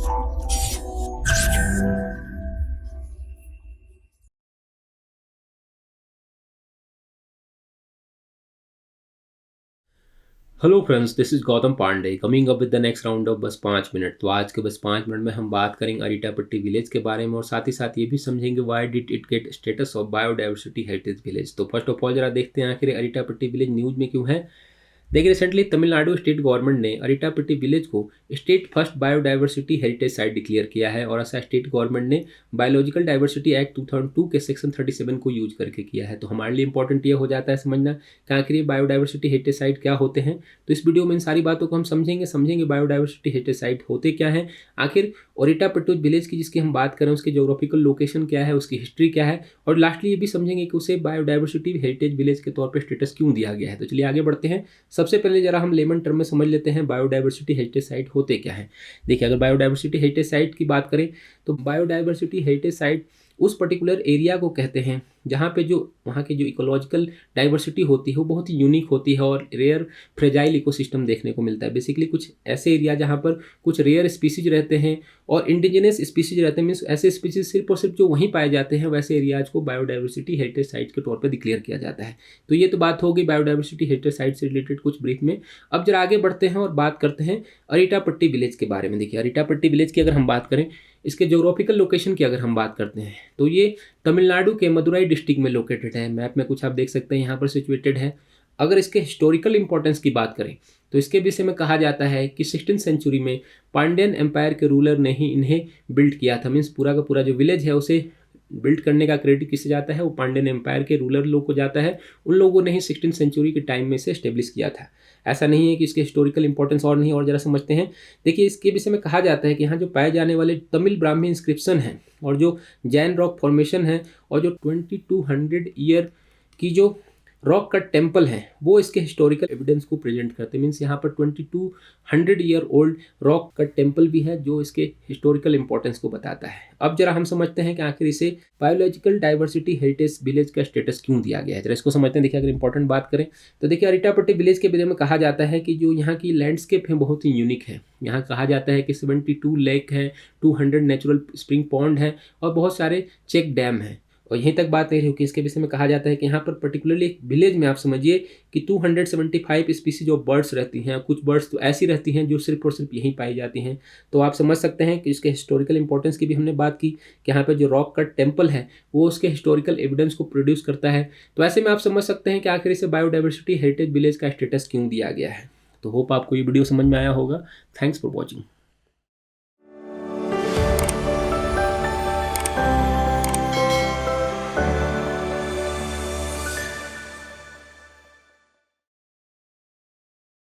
Hello friends, this is Gautam Pandey coming up with the next round of बस 5 minute. तो आज के बस 5 मिनट में हम बात करेंगे अरिटापट्टी विलेज के बारे में और साथ ही साथ ये भी समझेंगे why did it get status of biodiversity heritage village. तो फर्स्ट ऑफ ऑल जरा देखते हैं आखिर अरिटापट्टी विलेज न्यूज में क्यों है। देखिए, रिसेंटली तमिलनाडु स्टेट गवर्नमेंट ने अरिटापट्टी विलेज को state first biodiversity heritage site declare किया है और ऐसा स्टेट गवर्नमेंट ने बायोलॉजिकल डाइवर्सिटी एक्ट 2002 के सेक्शन 37 को यूज करके किया है। तो हमारे लिए इंपॉर्टेंट ये हो जाता है समझना कि आखिर ये बायोडाइवर्सिटी हेरिटेज साइट क्या होते हैं। तो इस वीडियो में इन सारी बातों को हम समझेंगे बायोडाइवर्सिटी हेरिटेज साइट होते क्या है, आखिर अरिटापट्टी विलेज की जिसकी हम बात करें उसकी जोग्राफिकल लोकेशन क्या है, उसकी हिस्ट्री क्या है, और लास्टली ये भी समझेंगे कि उसे बायोडाइवर्सिटी हेरिटेज विलेज के तौर पर स्टेटस क्यों दिया गया है। तो चलिए आगे बढ़ते हैं। सबसे पहले जरा हम लेमन टर्म में समझ लेते हैं बायोडाइवर्सिटी हेरिटेज साइट होते क्या है। देखिए, अगर बायोडाइवर्सिटी हेरिटेज साइट की बात करें तो बायोडाइवर्सिटी हेरिटेज साइट उस पर्टिकुलर एरिया को कहते हैं जहाँ पे जो वहाँ की जो इकोलॉजिकल डाइवर्सिटी होती है वो बहुत ही यूनिक होती है और रेयर फ्रेजाइल इकोसिस्टम देखने को मिलता है। बेसिकली कुछ ऐसे एरिया जहाँ पर कुछ रेयर स्पीसीज रहते हैं और इंडिजिनस स्पीसीज रहते हैं, मीन्स ऐसे स्पीसीज सिर्फ और सिर्फ जो वहीं पाए जाते हैं, वैसे एरियाज को बायोडाइवर्सिटी हेरिटेज साइट के तौर पर डिक्लेयर किया जाता है। तो ये तो बात होगी बायोडाइवर्सिटी हेरिटेज साइट से रिलेटेड कुछ ब्रीफ में। अब जरा आगे बढ़ते हैं और बात करते हैं अरिटापट्टी विलेज के बारे में। देखिए, अरिटापट्टी विलेज की अगर हम बात करें, इसके जोग्राफिकल लोकेशन की अगर हम बात करते हैं तो ये तमिलनाडु के मदुराई डिस्ट्रिक्ट में लोकेटेड है। मैप में कुछ आप देख सकते हैं यहाँ पर सिचुएटेड है। अगर इसके हिस्टोरिकल इंपॉर्टेंस की बात करें तो इसके विषय में कहा जाता है कि 16th सेंचुरी में पांड्यन एम्पायर के रूलर ने ही इन्हें बिल्ड किया था। मीन्स पूरा का पूरा जो विलेज है उसे बिल्ड करने का क्रेडिट किससे जाता है, वो पांड्यन एम्पायर के रूलर लोग को जाता है। उन लोगों ने ही 16th सेंचुरी के टाइम में इसे एस्टेब्लिश किया था। ऐसा नहीं है कि इसके हिस्टोरिकल इंपॉर्टेंस और नहीं, और जरा समझते हैं। देखिए, इसके विषय में कहा जाता है कि यहाँ जो पाए जाने वाले तमिल ब्राह्मी इंस्क्रिप्शन हैं और जो जैन रॉक फॉर्मेशन है और जो 2200 ईयर की जो रॉक कट टेम्पल है वो इसके हिस्टोरिकल एविडेंस को प्रेजेंट करते हैं। मीन्स यहाँ पर 2200 year old rock cut temple भी है जो इसके हिस्टोरिकल इंपॉर्टेंस को बताता है। अब जरा हम समझते हैं कि आखिर इसे बायोलॉजिकल डाइवर्सिटी हेरिटेज विलेज का स्टेटस क्यों दिया गया है। जरा इसको समझते हैं। देखिए, अगर इंपॉर्टेंट बात करें तो देखिए, अरिटापट्टी विलेज के बारे में कहा जाता है कि जो यहाँ की लैंडस्केप है बहुत ही यूनिक है। यहाँ कहा जाता है कि 72 लेक है, 200 नेचुरल स्प्रिंग पॉन्ड है और बहुत सारे चेक डैम हैं। और यहीं तक बात नहीं होगी, इसके विषय में कहा जाता है कि यहाँ पर पर्टिकुलरली एक विलेज में आप समझिए कि 275 स्पीसीज ऑफ बर्ड्स रहती हैं। कुछ बर्ड्स तो ऐसी रहती हैं जो सिर्फ और सिर्फ यहीं पाई जाती हैं। तो आप समझ सकते हैं कि इसके हिस्टोरिकल इंपॉर्टेंस की भी हमने बात की कि यहाँ पर जो रॉक कट टेम्पल है वो उसके हिस्टोरिकल एविडेंस को प्रोड्यूस करता है। तो ऐसे में आप समझ सकते हैं कि आखिर इसे बायोडाइवर्सिटी हेरिटेज विलेज का स्टेटस क्यों दिया गया है। तो होप आपको ये वीडियो समझ में आया होगा। Thanks for watching.